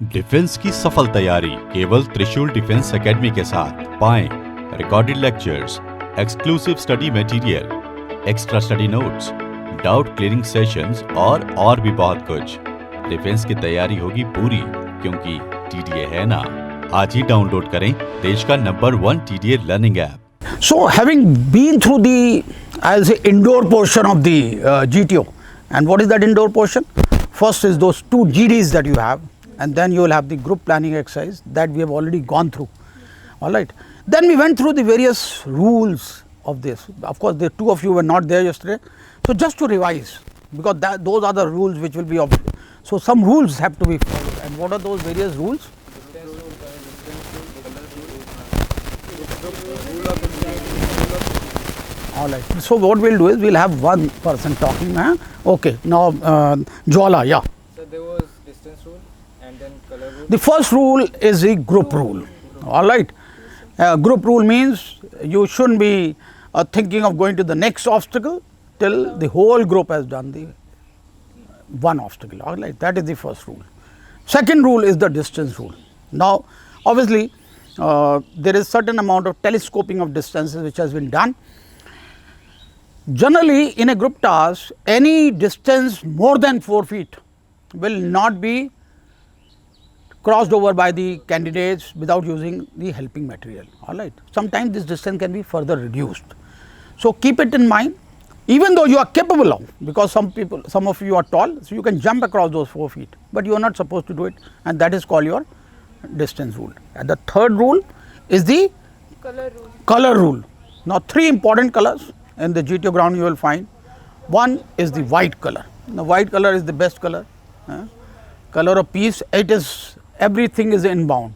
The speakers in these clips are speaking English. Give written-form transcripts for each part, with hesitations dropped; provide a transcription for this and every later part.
Defence की सफल तैयारी केवल त्रिशूल डिफेंस एकेडमी के साथ पाएं recorded lectures, exclusive study material, extra study notes, doubt clearing sessions और भी बहुत कुछ। डिफेंस की तैयारी होगी पूरी क्योंकि टीडीए है ना। आज ही डाउनलोड करें देश का number 1 TDA learning app. So, having been through the, I'll say, indoor portion of the GTO, and what is that indoor portion? First is those 2 GDs that you have, and then you will have the group planning exercise that we have already gone through. All right. Then we went through the various rules of this. Of course, the 2 of you were not there yesterday. So, just to revise, because those are the rules which will be of. So, some rules have to be followed, and what are those various rules? All right. So what we'll do is we'll have one person talking. Okay. Now, Jwala, yeah. So there was distance rule and then color rule. The first rule is the group rule. All right. Group rule means you shouldn't be thinking of going to the next obstacle till the whole group has done the one obstacle. All right. That is the first rule. Second rule is the distance rule. Now, obviously, there is certain amount of telescoping of distances which has been done. Generally, in a group task, any distance more than 4 feet will not be crossed over by the candidates without using the helping material. All right. Sometimes this distance can be further reduced. So, keep it in mind, even though you are capable of, because some of you are tall, so you can jump across those 4 feet, but you are not supposed to do it, and that is called your distance rule. And the third rule is the color rule. Now, 3 important colors in the GTO ground you will find. One is the white color. The white color is the best color, color of peace. It is, everything is inbound.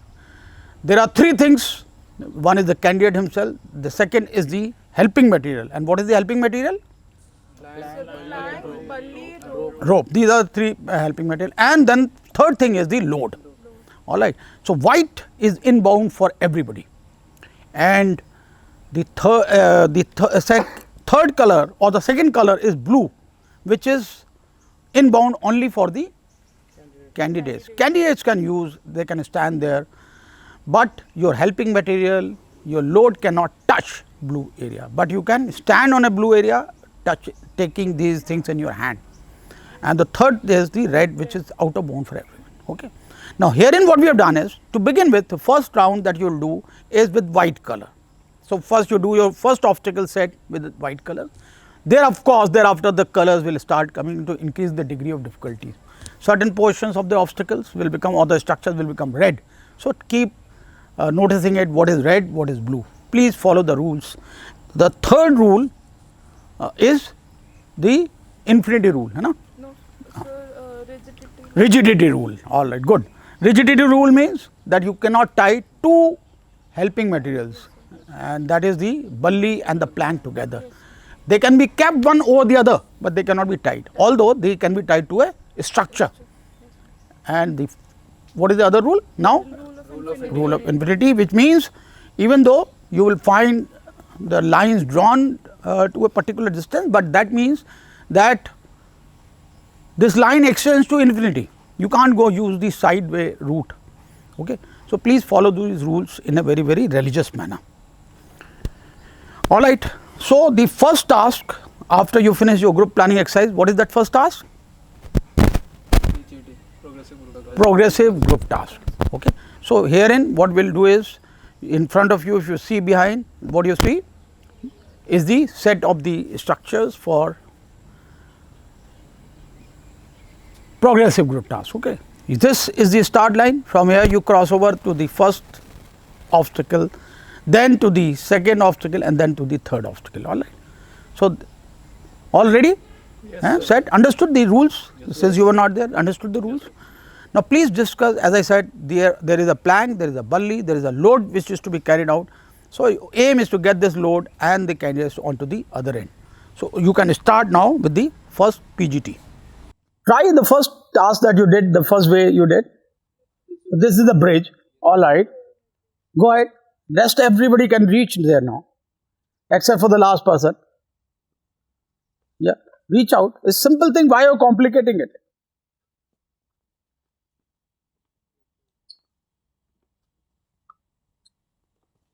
There are 3 things. One is the candidate himself, the second is the helping material. And what is the helping material? Rope. These are 3 helping material. And then third thing is the load. All right. So, white is inbound for everybody, and the third color or the second color is blue, which is inbound only for the candidates. Candidates can use, they can stand there, but your helping material, your load cannot touch blue area, but you can stand on a blue area, taking these things in your hand. And the third is the red, which is out of bound for everyone. Okay. Now, herein what we have done is, to begin with, the first round that you will do is with white color. So, first you do your first obstacle set with white color. There, of course, thereafter the colors will start coming to increase the degree of difficulty. Certain portions of the obstacles will become, or the structures will become red. So, keep noticing it, what is red, what is blue. Please follow the rules. The third rule is the infinity rule. No, rigidity rule. All right, good. Rigidity rule means that you cannot tie 2 helping materials, and that is the bully and the plank together. They can be kept one over the other, but they cannot be tied, although they can be tied to a structure. And what is the other rule? Now, rule of infinity, which means even though you will find the lines drawn to a particular distance, but that means that this line extends to infinity. You can't go use the sideway route. Okay. So, please follow these rules in a very, very religious manner. All right. So, the first task after you finish your group planning exercise, what is that first task? Progressive group task. Okay. So, herein what we will do is, in front of you, if you see behind, what you see is the set of the structures for progressive group task. Okay. This is the start line. From here you cross over to the first obstacle, then to the second obstacle, and then to the third obstacle. All right. So, already set, understood the rules, since you were not there, understood the rules. Now, please discuss, as I said, there is a plank, there is a bully, there is a load which is to be carried out. So, aim is to get this load and the candidates onto the other end. So, you can start now with the first PGT. Try the first task that you did, the first way you did. This is the bridge. All right. Go ahead. Rest everybody can reach there now, except for the last person. Yeah. Reach out. It's a simple thing. Why are you complicating it?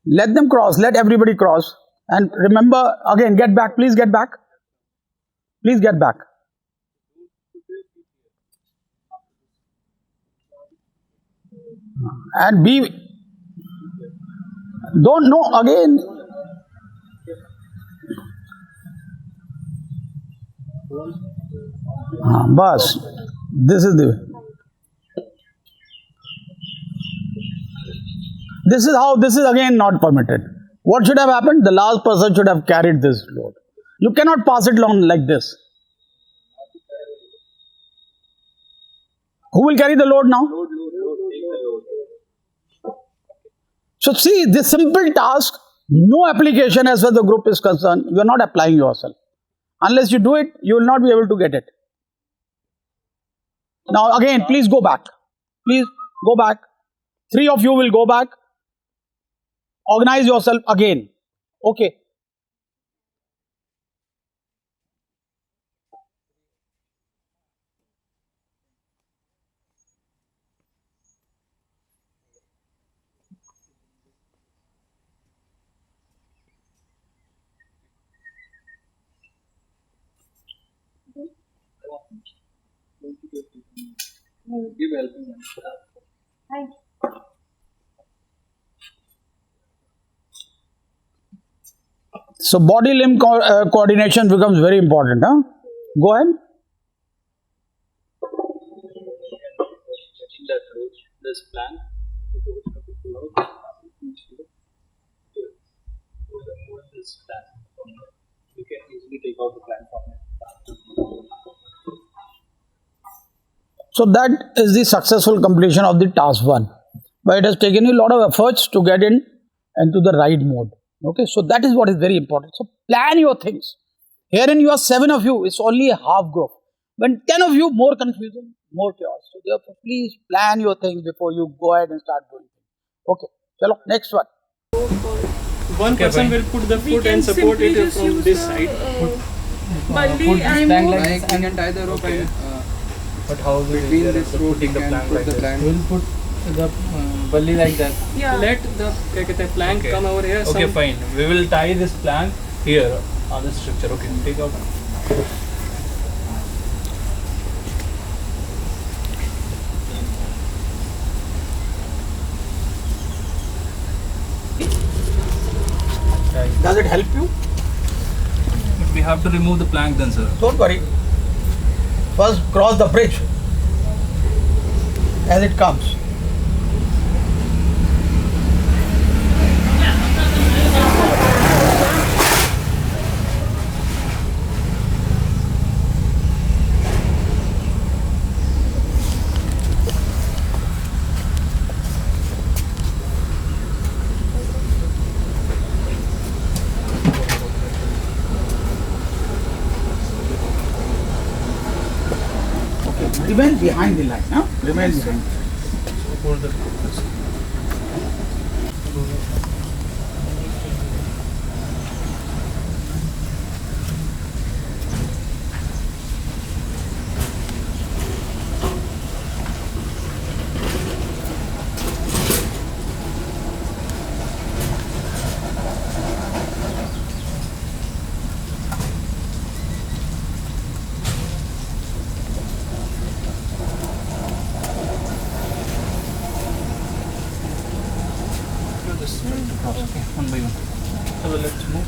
Let them cross. Let everybody cross. And remember, again, get back. Please get back. Please get back. And be. Don't know again. Bus. This is the. This is how. This is again not permitted. What should have happened? The last person should have carried this load. You cannot pass it on like this. Who will carry the load now? So see, this simple task, no application as far as the group is concerned. You are not applying yourself. Unless you do it, you will not be able to get it. Now again, please go back. Please go back. 3 of you will go back. Organize yourself again. Okay. So body limb coordination becomes very important. Huh? Go ahead. This plan. This plan. You can easily take out the plan from it. So that is the successful completion of the task 1. But it has taken you a lot of efforts to get into the right mode. Okay, so that is what is very important. So plan your things. Herein you are 7 of you, it's only a half group. When 10 of you, more confusion, more chaos. So therefore, please plan your things before you go ahead and start doing things. Okay, chalo, next one. One person will put the foot and support it from this side. Put this plank like I can tie the rope and but how will between we this rope putting you the can plank put like the this? plank. We will put the bully like that. Yeah. Let the plank come over here. Okay, fine. We will tie this plank here on this structure. Okay, take out. Does it help you? But we have to remove the plank then, sir. Don't worry. First cross the bridge as it comes. Remain behind the line, huh? Remain behind. Hold the okay, one by one. So let's move.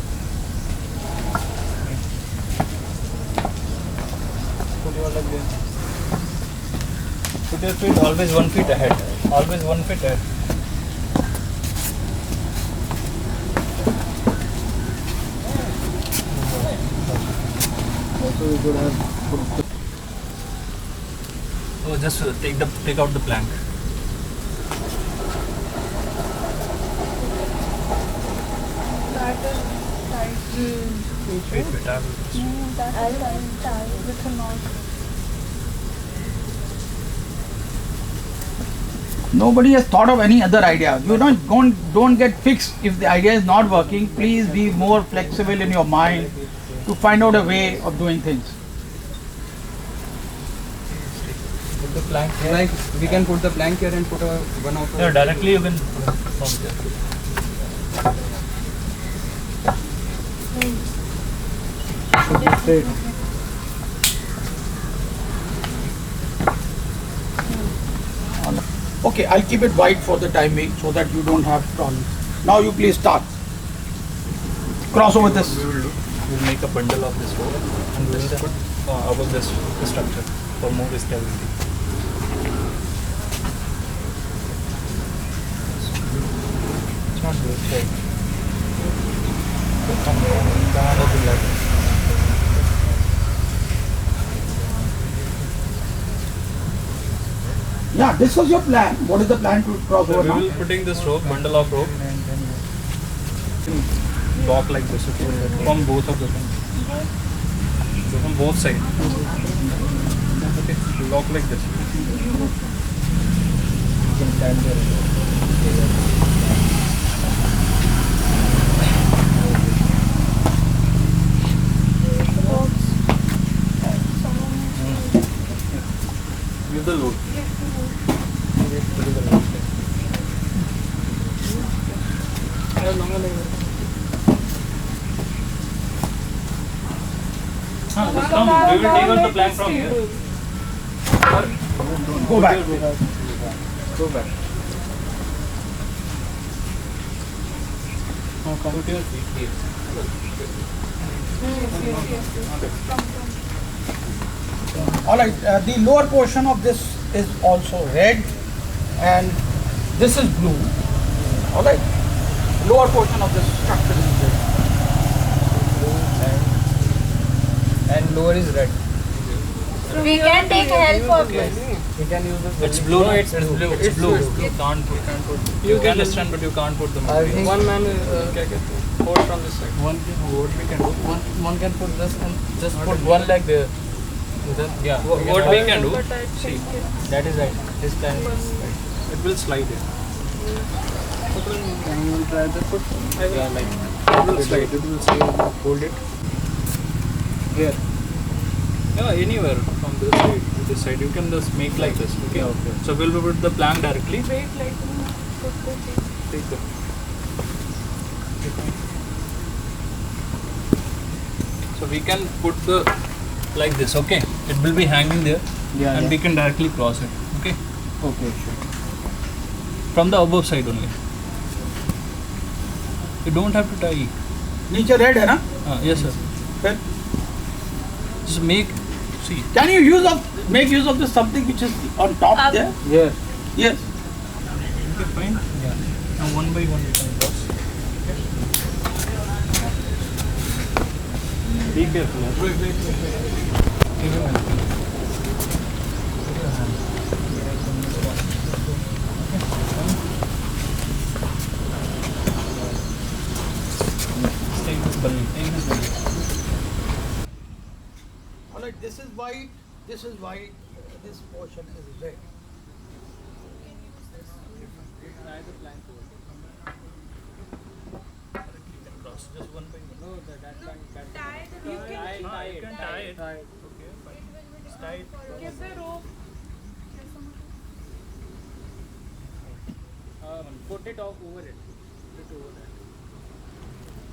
Put your leg there. Put your feet always 1 feet ahead. Always 1 feet ahead. Also we could have put the Oh, just take out the plank. That is tight. Wait, I will just. That is tight with a knot. Nobody has thought of any other idea. You don't get fixed if the idea is not working. Please be more flexible in your mind to find out a way of doing things. Put the plank here. like we can put the plank here and put one out. Yeah, directly you can from there. Straight. Okay, I'll keep it wide for the time being so that you don't have problems. Now you please start. Cross over this. We'll make a bundle of this rope and we'll put above this structure for more stability. It's not good, right? Yeah, this was your plan. What is the plan to cross So over we now? will putting this rope, bundle of rope, block like this, okay, from both of the things. From both sides. Okay, block like this. You can stand there. Give the load. Just come. We will take out the plank from here. Go back. Go back. Put your feet here. Alright, the lower portion of this is also red and this is blue. Alright, lower portion of this structure is red. And lower is red. We can take help of this. You can use this. It's blue. No, it's blue. It's blue. You can't put. You can understand, but you can't put the I material. think one man hold from this side. What we can do? One can put this and just put one leg there. Then, Yeah. What we can do? But I See, think it- that is right. This time is right. it will slide here. Can you try the foot? Yeah, like it will slide. It will slide. Hold it. Here. Yeah, anywhere from this side to this side. You can just make like this. Okay. Okay. So we'll put the plank directly. wait like put the thing. Take the. So we can put the like this. Okay. It will be hanging there, Yeah. and we can directly cross it. Okay. Okay, sure. From the above side only. You don't have to tie. नीचे red है ना? Yes, sir. Then Just make. See. can you make use of this something which is on top Up. there? Yes. Yes. Okay, fine. Yeah. Now one by one we can cross. Be careful. Wait. Give him help. Take this belly. Alright, this is white, this portion is red. Cross just one by one. No, that plank. Tie the rope. You can tie it. Okay, fine. Just tie it. Give the rope. Put it over it. Put it over that.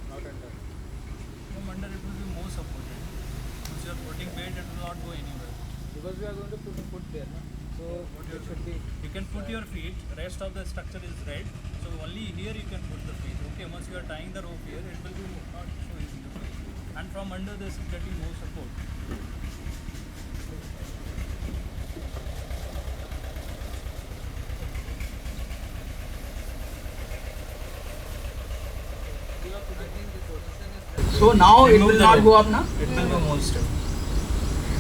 Not under. From under it will be more supported. Once you are putting weight, it will not go anywhere. Because we are going to put foot there, no? So it should be. You can put your feet. Rest of the structure is red. So only here you can put the feet. Okay, once you are tying the rope here, it will be not so easy to put. And from under this is getting more support. So now it Remove will the not rope. go up now? It will be more stable.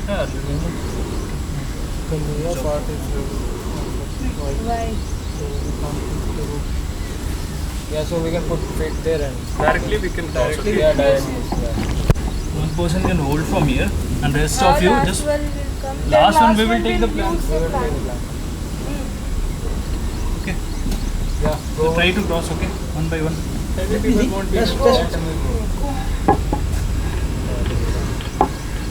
Yeah, The lower part is Right. yeah, so we can put feet there and directly we can cross. directly. Okay? Yeah, directly. Yeah. One person can hold from here, and rest of you Last just. one will come. Then Last one we will take the use plank. We will plank. take the plank. Okay. Yeah. So try to cross. Okay, one by one. Maybe people won't be able to Yes, let them go.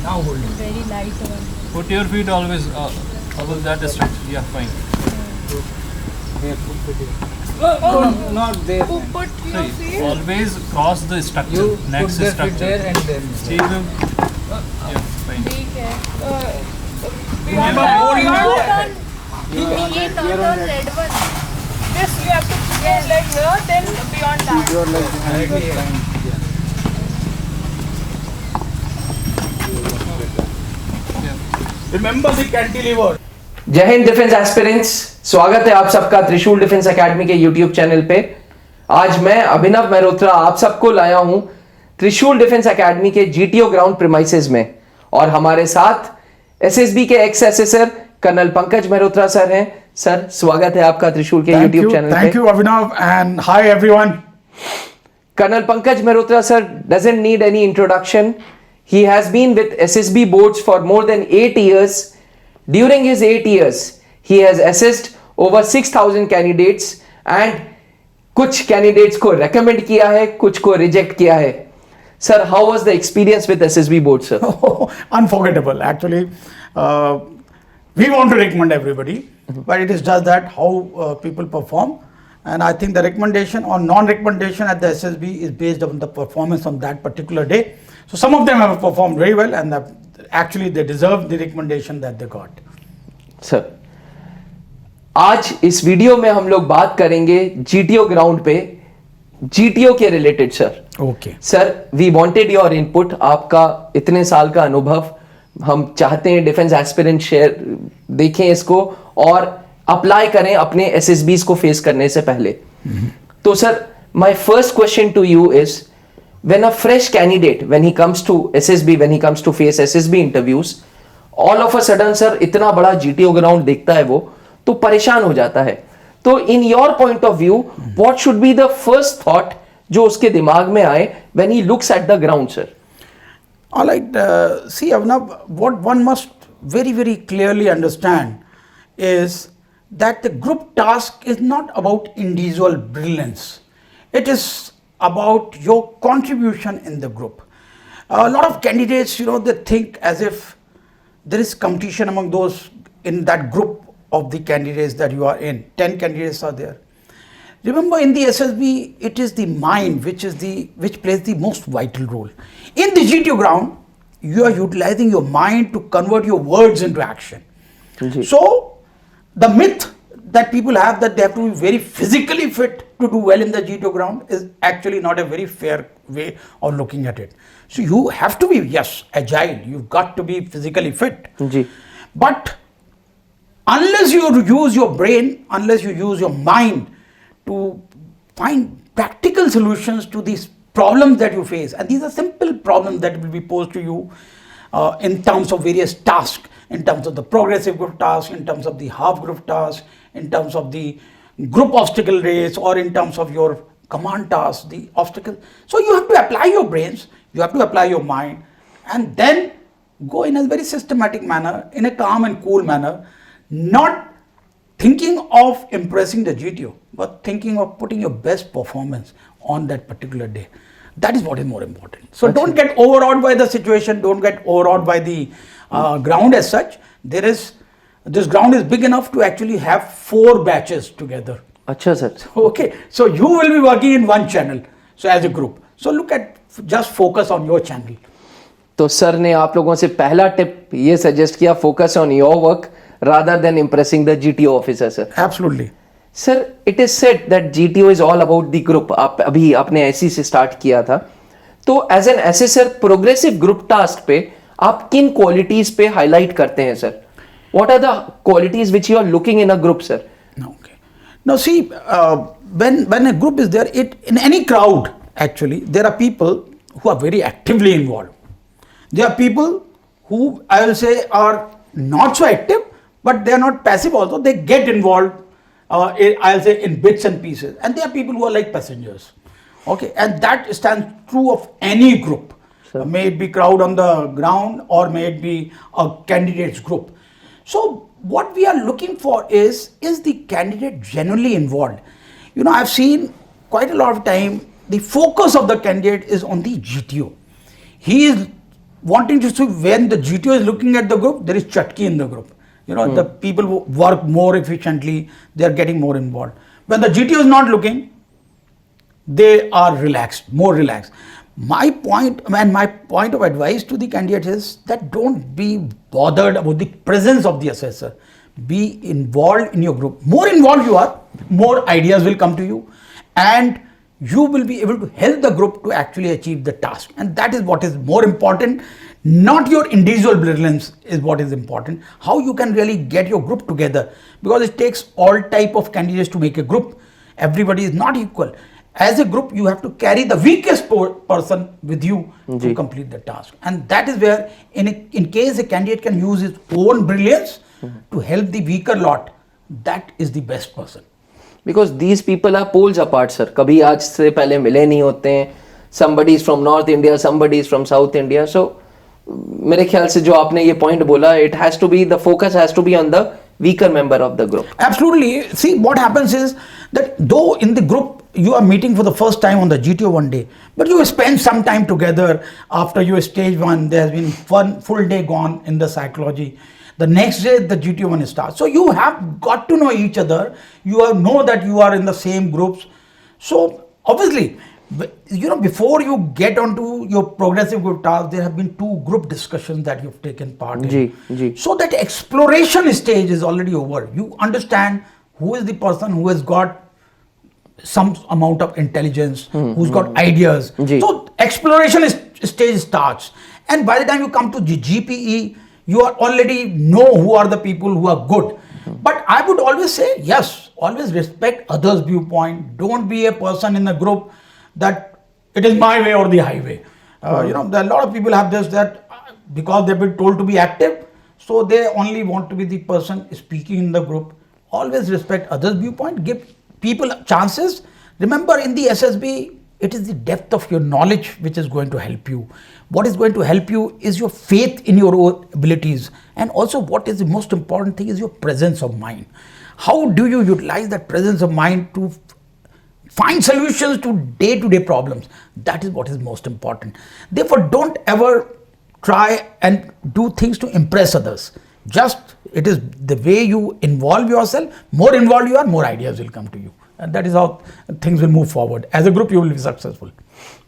Now hold it. Very light one. Put your feet always above that structure. Yeah, fine. Oh, not there. Who put your feet? Always cross the structure, You next put their feet structure. there and then. See them. Yeah, fine. ठीक है. Remember, Your turn. ये not on red one. This you have to put your leg here, then beyond that. Your leg behind the spine. Remember the cantilever. जय Hind defence aspirants, स्वागत है आप सबका त्रिशूल defence academy के यूट्यूब चैनल पे। आज मैं अभिनव मेहरोत्रा आप सबको लाया हूं त्रिशूल डिफेंस एकेडमी के जीटीओ ग्राउंड प्रीमाइसेस में, और हमारे साथ एसएसबी के ex assessor colonel Pankaj Mehrotra sir हैं। सर, स्वागत है आपका त्रिशूल के यूट्यूब चैनल पे। Thank you, Abhinav, and hi everyone. Colonel Pankaj Mehrotra sir doesn't need any introduction. He has been with SSB boards for more than 8 years. During his 8 years, he has assessed over 6,000 candidates and कुछ candidates को recommend किया है, कुछ को reject किया है। Sir, how was the experience with SSB board, sir? Unforgettable, actually. We want to recommend everybody, but it is just that how people perform. And I think the recommendation or non-recommendation at the SSB is based on the performance on that particular day. So some of them have performed very well, and actually they deserve the recommendation that they got. Sir, आज इस video में हम लोग बात करेंगे GTO ground पे GTO के related. Sir, Okay. Sir, we wanted your input, आपका इतने साल का अनुभव हम चाहते हैं डिफेंस एस्पिरेंट शेयर देखें इसको और अप्लाई करें अपने एसएसबीज को फेस करने से पहले। तो sir, my first question to you is, when a fresh candidate, when he comes to SSB, when he comes to face SSB interviews, all of a sudden sir इतना बड़ा GTO ग्राउंड देखता है वो, तो परेशान हो जाता है। तो in your point of view, what should be the first thought जो उसके दिमाग में आए when he looks at the ground, sir? All right. See, Avnav, what one must very, very clearly understand is that the group task is not about individual brilliance. It is about your contribution in the group. A lot of candidates, they think as if there is competition among those in that group of the candidates that you are in. 10 candidates are there. Remember, in the SSB, it is the mind which plays the most vital role. In the GTO ground, you are utilizing your mind to convert your words into action. So, the myth that people have that they have to be very physically fit to do well in the GTO ground is actually not a very fair way of looking at it. So you have to be, yes, agile, you've got to be physically fit. But unless you use your brain, unless you use your mind to find practical solutions to these problems that you face, and these are simple problems that will be posed to you in terms of various tasks, in terms of the progressive group task, in terms of the half group task, in terms of the group obstacle race, or in terms of your command task, the obstacle. So you have to apply your brains, you have to apply your mind, and then go in a very systematic manner, in a calm and cool manner, not thinking of impressing the GTO, but thinking of putting your best performance on that particular day. That is what is more important. So don't get overawed by the situation, don't get overawed by the ground as such. This ground is big enough to actually have 4 batches together. अच्छा sir. Okay, so you will be working in one channel, so as a group. So look at, just focus on your channel. तो sir ने आप लोगों से पहला tip ये suggest किया, focus on your work rather than impressing the GTO officer, sir. Absolutely. Sir, it is said that GTO is all about the group. आप अभी आपने ऐसी से स्टार्ट किया था, तो as an assessor progressive group task पे आप किन क्वालिटीज पे हाईलाइट करते हैं sir? What are the qualities which you are looking in a group, sir? Okay. Now see, when a group is there, in any crowd actually, there are people who are very actively involved. There are people who I will say are not so active, but they are not passive also. They get involved, I'll say, in bits and pieces. And there are people who are like passengers. Okay, and that stands true of any group. May it be crowd on the ground or may it be a candidates group. So what we are looking for is the candidate genuinely involved? I've seen quite a lot of time, the focus of the candidate is on the GTO. He is wanting to see when the GTO is looking at the group, there is chatki in the group. the people who work more efficiently, they are getting more involved. When the GTO is not looking, they are relaxed, more relaxed. My point of advice to the candidates is that don't be bothered about the presence of the assessor. Be involved in your group. More involved you are, more ideas will come to you, and you will be able to help the group to actually achieve the task. And that is what is more important. Not your individual brilliance is what is important. How you can really get your group together, because it takes all type of candidates to make a group. Everybody is not equal. As a group, you have to carry the weakest person with you to complete the task. And that is where, in case a candidate can use his own brilliance to help the weaker lot, that is the best person. Because these people are poles apart, sir. कभी आज से पहले मिले नहीं होते हैं. Somebody is from North India, somebody is from South India. So मेरे ख्याल से जो आपने ये point बोला, it has to be, the focus has to be on the weaker member of the group. Absolutely. See, what happens is that though in the group you are meeting for the first time on the GTO one day, but you spend some time together after your stage one. There has been one full day gone in the psychology. The next day the GTO one starts. So you have got to know each other. You know that you are in the same groups. So obviously, before you get onto your progressive group task, there have been 2 group discussions that you've taken part in. So that exploration stage is already over. You understand who is the person who has got some amount of intelligence, who's got ideas. So exploration stage starts. And by the time you come to GPE, you are already know who are the people who are good. But I would always say, yes, always respect others' viewpoint. Don't be a person in a group that it is my way or the highway. There are a lot of people have this, that because they've been told to be active, so they only want to be the person speaking in the group. Always respect others' viewpoint. Give people chances. Remember, in the SSB, it is the depth of your knowledge which is going to help you. What is going to help you is your faith in your own abilities. And also, what is the most important thing is your presence of mind. How do you utilize that presence of mind to find solutions to day-to-day problems? That is what is most important. Therefore, don't ever try and do things to impress others. Just, it is the way you involve yourself. More involved you are, more ideas will come to you. And that is how things will move forward. As a group, you will be successful.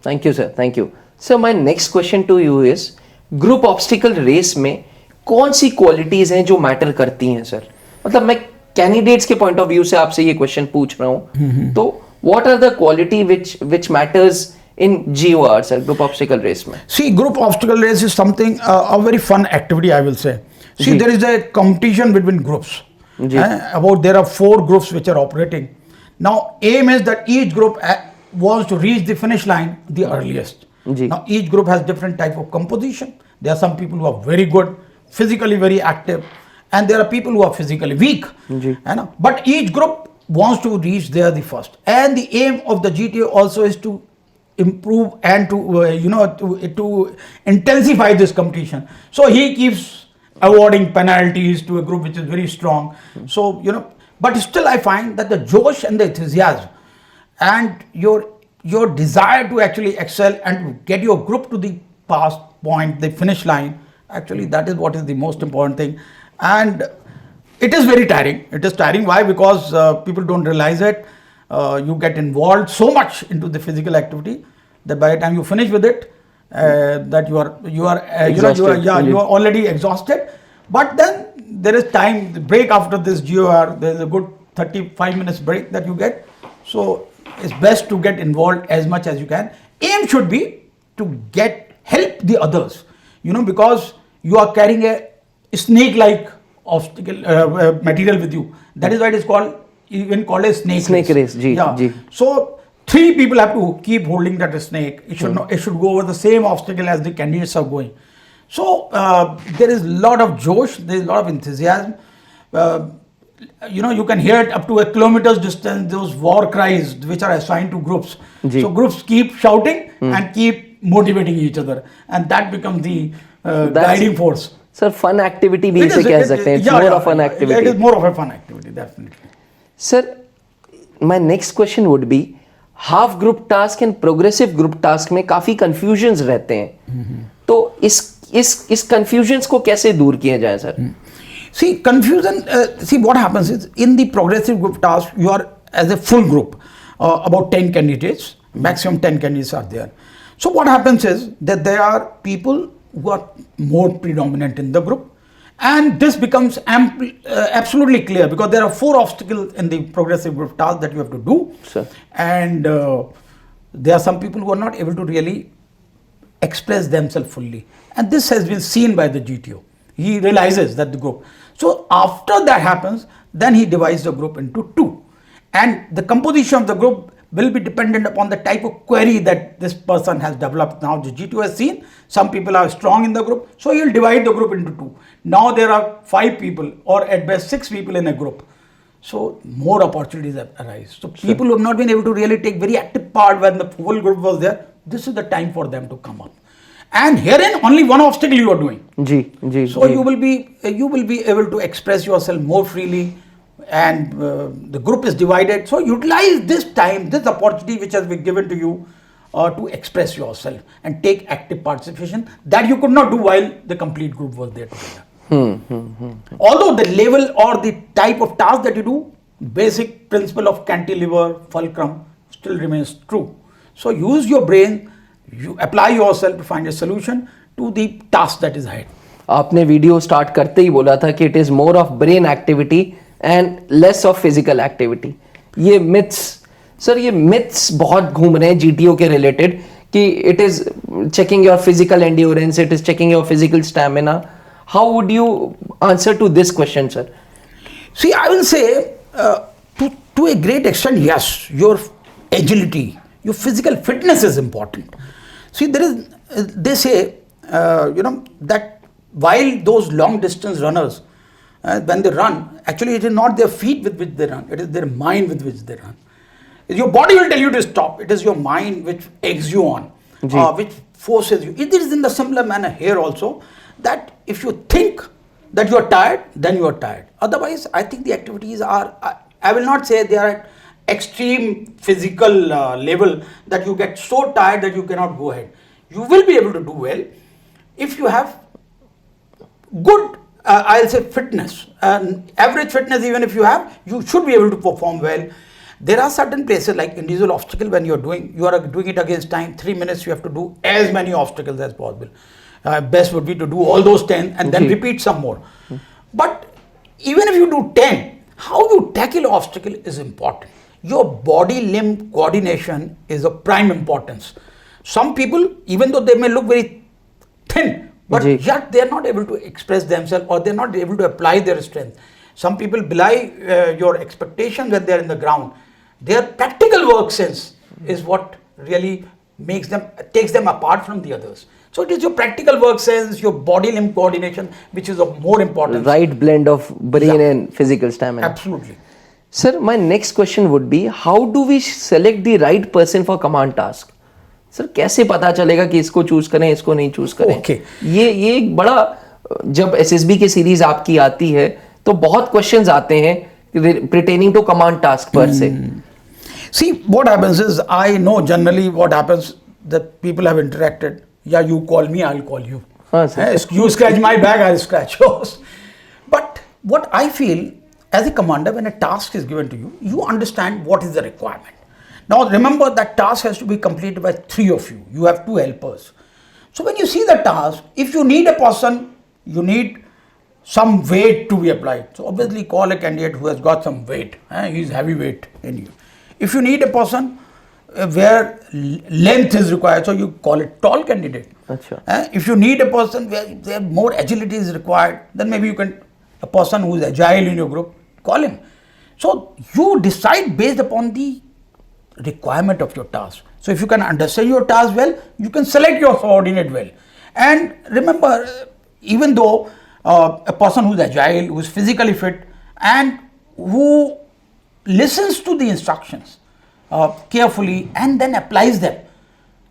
Thank you, sir. Thank you. So my next question to you is, group obstacle race में कौन सी qualities हैं जो matter करती हैं, sir? मतलब मैं candidates के point of view से आपसे ये question पूछ रहा हूँ. तो what are the quality which matters in GOR, sir, group obstacle race में? See, group obstacle race is something, a very fun activity, I will say. See, there is a competition between groups. There are 4 groups which are operating. Now, aim is that each group wants to reach the finish line the earliest. Now, each group has different type of composition. There are some people who are very good, physically very active, and there are people who are physically weak. But each group wants to reach there the first. And the aim of the GTO also is to improve and to intensify this competition. So he keeps awarding penalties to a group which is very strong. So, but still I find that the josh and the enthusiasm and your desire to actually excel and to get your group to the past point, the finish line, actually that is what is the most important thing. And it is very tiring. It is tiring. Why? Because people don't realize it. You get involved so much into the physical activity that by the time you finish with it, that you are already exhausted. But then there is time, the break after this GOR, there is a good 35 minutes break that you get. So it's best to get involved as much as you can. Aim should be to help the others, because you are carrying a snake-like obstacle material with you. That is why it is called a snake race. So 3 people have to keep holding that snake. It should go over the same obstacle as the candidates are going. So there is a lot of josh, there is a lot of enthusiasm. You can hear it up to a kilometer's distance, those war cries which are assigned to groups. So groups keep shouting and keep motivating each other, and that becomes the guiding force. Sir, fun activity भी इसे कह सकते हैं. It's more of an activity. It is more of a fun activity, definitely. Sir, my next question would be, half group task and progressive group task में काफी confusions रहते हैं. तो इस confusions को कैसे दूर किया जाए, sir? See, confusion, see what happens is in the progressive group task, you are as a full group, about 10 candidates, maximum 10 candidates are there. So what happens is that there are people who are more predominant in the group, and this becomes absolutely clear because there are 4 obstacles in the progressive group task that you have to do. Sure. And there are some people who are not able to really express themselves fully, and this has been seen by the GTO. He realizes that the group. So after that happens, then he divides the group into 2, and the composition of the group will be dependent upon the type of query that this person has developed. Now the GTO has seen some people are strong in the group, so he will divide the group into 2. Now there are 5 people or at best 6 people in a group. So more opportunities arise. So people who have not been able to really take very active part when the whole group was there, this is the time for them to come up. And herein only one obstacle you are doing. So you will be able to express yourself more freely, and the group is divided. So utilize this time, this opportunity which has been given to you to express yourself and take active participation that you could not do while the complete group was there together. Although the level or the type of task that you do, basic principle of cantilever, fulcrum still remains true. So use your brain, you apply yourself to find a solution to the task that is ahead. आपने video start करते ही बोला था कि it is more of brain activity and less of physical activity. ये myths sir, ये myths बहुत घूम रहे हैं जीटीओ के रिलेटेड कि it is checking your physical endurance, it is checking your physical stamina. How would you answer to this question sir? See, I will say to a great extent, yes, your agility, your physical fitness is important. See, they say, that while those long distance runners, when they run, actually it is not their feet with which they run, it is their mind with which they run. Your body will tell you to stop, it is your mind which eggs you on, which forces you. It is in the similar manner here also, that if you think that you are tired, then you are tired. Otherwise, I think the activities are, I will not say they are at extreme physical level that you get so tired that you cannot go ahead. You will be able to do well if you have good, I'll say fitness, average fitness. Even if you have, you should be able to perform well. There are certain places like individual obstacle, when you are doing it against time, 3 minutes, you have to do as many obstacles as possible. Best would be to do all those 10 and then repeat some more. But even if you do 10, how you tackle obstacle is important. Your body limb coordination is of prime importance. Some people, even though they may look very thin, but yet they are not able to express themselves, or they are not able to apply their strength. Some people belie your expectations when they are in the ground. Their practical work sense is what really takes them apart from the others. So it is your practical work sense, your body limb coordination, which is of more importance. Right blend of brain and physical stamina. Absolutely. Sir, my next question would be, how do we select the right person for command task? Sir कैसे पता चलेगा कि इसको choose करें, इसको नहीं choose करें? Okay. ये एक बड़ा, जब एसएसबी की सीरीज आपकी आती है तो बहुत क्वेश्चंस आते हैं pertaining to command task per se. See, what happens is, I know generally what happens, that people have interacted. Yeah, you call me, I'll call you. You scratch my back, I'll scratch yours. But what I feel, as a commander, when a task is given to you, you understand what is the requirement. Now remember, that task has to be completed by 3 of you. You have 2 helpers. So when you see the task, if you need a person, you need some weight to be applied. So obviously call a candidate who has got some weight. He's heavy weight in you. If you need a person where length is required, so you call a tall candidate. If you need a person where more agility is required, then maybe a person who is agile in your group, call him. So you decide based upon the requirement of your task. So if you can understand your task well, you can select your subordinate well. And remember, even though a person who is agile, who is physically fit, and who listens to the instructions carefully and then applies them,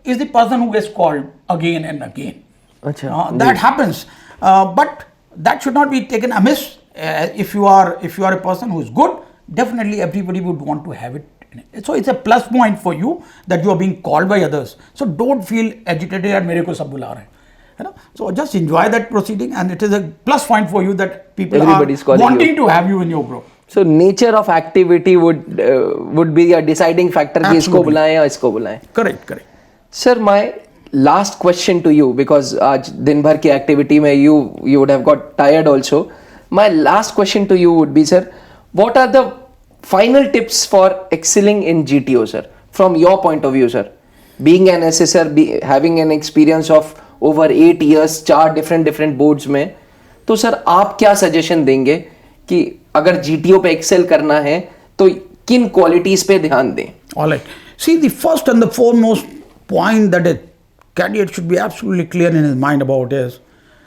is the person who gets called again and again. That happens, but that should not be taken amiss. If you are a person who is good, definitely everybody would want to have it. So it's a plus point for you that you are being called by others. So don't feel agitated and मेरे को सब बुला रहे हैं. You know, so just enjoy that proceeding, and it is a plus point for you that people Everybody's are calling wanting you. to have you in your group. So nature of activity would be a deciding factor कि इसको Absolutely. बुलाएं या इसको बुलाएं. Correct, correct. Sir, my last question to you, because आज दिन भर की activity में you would have got tired also. My last question to you would be, sir, what are the final tips for excelling in GTO, sir, from your point of view, sir? Being an assessor, having an experience of over 8 years, 4 different boards में, तो sir आप क्या suggestion देंगे कि अगर GTO पे excel करना है तो किन qualities पे ध्यान दें? All right. See, the first and the foremost point that a candidate should be absolutely clear in his mind about is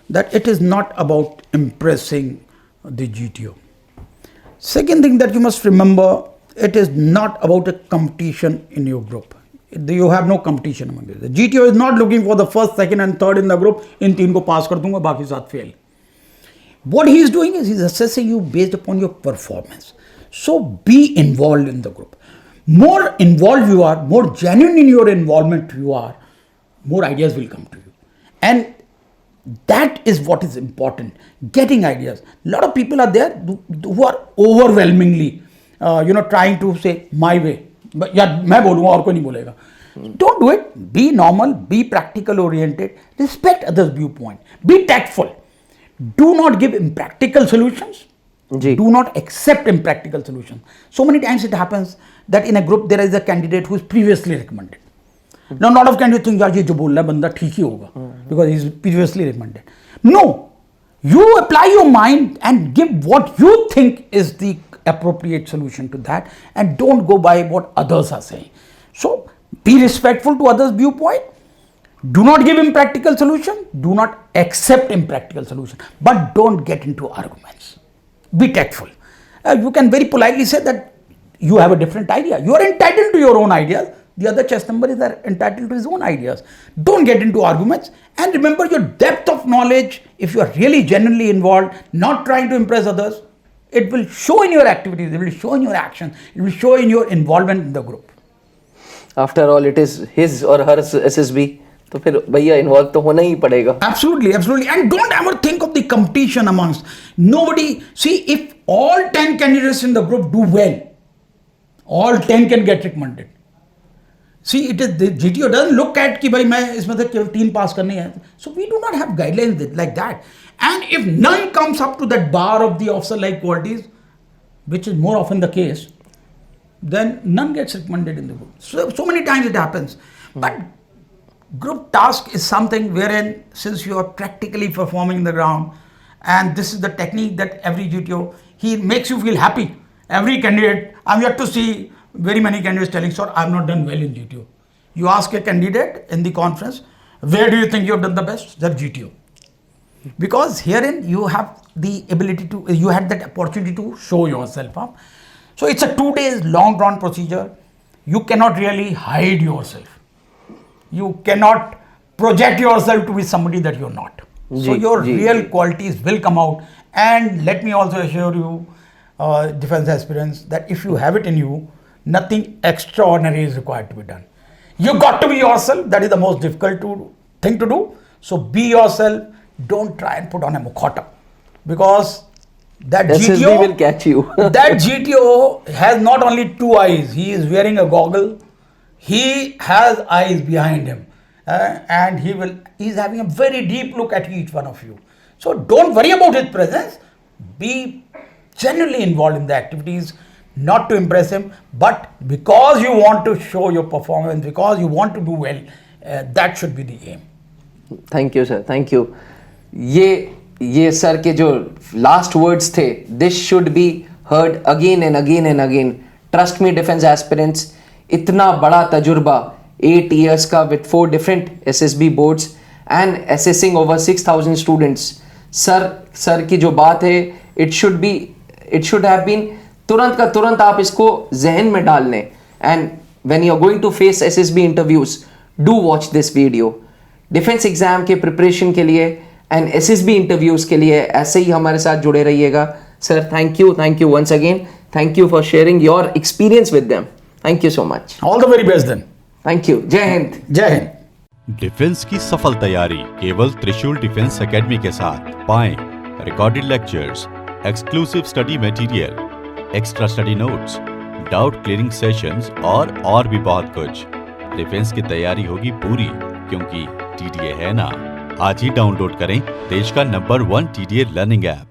that it is not about impressing the GTO. Second thing that you must remember, it is not about a competition in your group. You have no competition among them. The GTO is not looking for the first, second and third in the group. इन तीन को pass कर दूंगा, बाकी सात fail. What he is doing is he is assessing you based upon your performance. So be involved in the group. More involved you are, more genuine in your involvement you are, more ideas will come to you. And that is what is important, getting ideas. A lot of people are there who are overwhelmingly trying to say my way. But yeah, मैं बोलूँगा और कोई नहीं बोलेगा. Don't do it. Be normal, be practical oriented, respect others' viewpoint, be tactful. Do not give impractical solutions. Ji. Do not accept impractical solutions. So many times it happens that in a group there is a candidate who is previously recommended. Now, a lot of candidates think, यार ये जो बोल रहा है बंदा ठीक ही होगा, because he is previously recommended. No, you apply your mind and give what you think is the appropriate solution to that, and don't go by what others are saying. So, be respectful to others' viewpoint. Do not give impractical solution. Do not accept impractical solution. But don't get into arguments. Be tactful. You can very politely say that you have a different idea. You are entitled to your own ideas. The other chess number is entitled to his own ideas. Don't get into arguments. And remember your depth of knowledge. If you are really genuinely involved, not trying to impress others, it will show in your activities. It will show in your actions. It will show in your involvement in the group. After all, it is his or her SSB. तो फिर भैया involve तो होना ही पड़ेगा. Absolutely, absolutely. And don't ever think of the competition amongst. Nobody, see, if all 10 candidates in the group do well, all 10 can get recommended. See, it is the GTO doesn't look at कि भाई मैं इसमें से केवल 3 पास करने हैं. So we do not have guidelines like that. And if none comes up to that bar of the officer-like qualities, which is more often the case, then none gets recommended in the group. So many times it happens. But group task is something wherein, since you are practically performing in the ground, and this is the technique that every GTO, he makes you feel happy. Every candidate, I'm yet to see very many candidates telling, sir, I've not done well in GTO. You ask a candidate in the conference, where do you think you have done the best? That GTO. Because herein you have the ability to, you had that opportunity to show yourself up. So it's a 2 days long drawn procedure. You cannot really hide yourself. You cannot project yourself to be somebody that you're not. So your real qualities will come out. And let me also assure you, defense aspirants, that if you have it in you, nothing extraordinary is required to be done. You got to be yourself. That is the most difficult thing to do. So be yourself. Don't try and put on a mukhota, because that SSB GTO will catch you. that GTO has not only 2 eyes. He is wearing a goggle. He has eyes behind him, and he is having a very deep look at each one of you. So don't worry about his presence. Be genuinely involved in the activities, not to impress him, but because you want to show your performance, because you want to do well. That should be the aim. Thank you, sir. Thank you. ये sir के जो last words थे, this should be heard again and again and again. Trust me defence aspirants, इतना बड़ा तजुर्बा 8 years का with 4 different SSB boards and assessing over 6,000 students. Sir की जो बात है, it should have been तुरंत का तुरंत आप इसको जहन में डाल लें. And when you are going to face SSB interviews, do watch this video. Defence exam के प्रिपरेशन के लिए एंड SSB इंटरव्यूज के लिए ऐसे ही हमारे साथ जुड़े रहिएगा. Sir, thank you once again. Thank you for sharing your experience with them. Thank you so much. All the very best then. Thank you. Jai Hind. Jai Hind. Defence की सफल तैयारी केवल त्रिशूल डिफेंस एकेडमी के साथ। पाएं recorded lectures, exclusive study material, extra study notes, doubt clearing sessions और भी बहुत कुछ। डिफेंस की तैयारी होगी पूरी, क्योंकि टीडीए है ना। आज ही डाउनलोड करें देश का नंबर 1 टीडीए लर्निंग ऐप।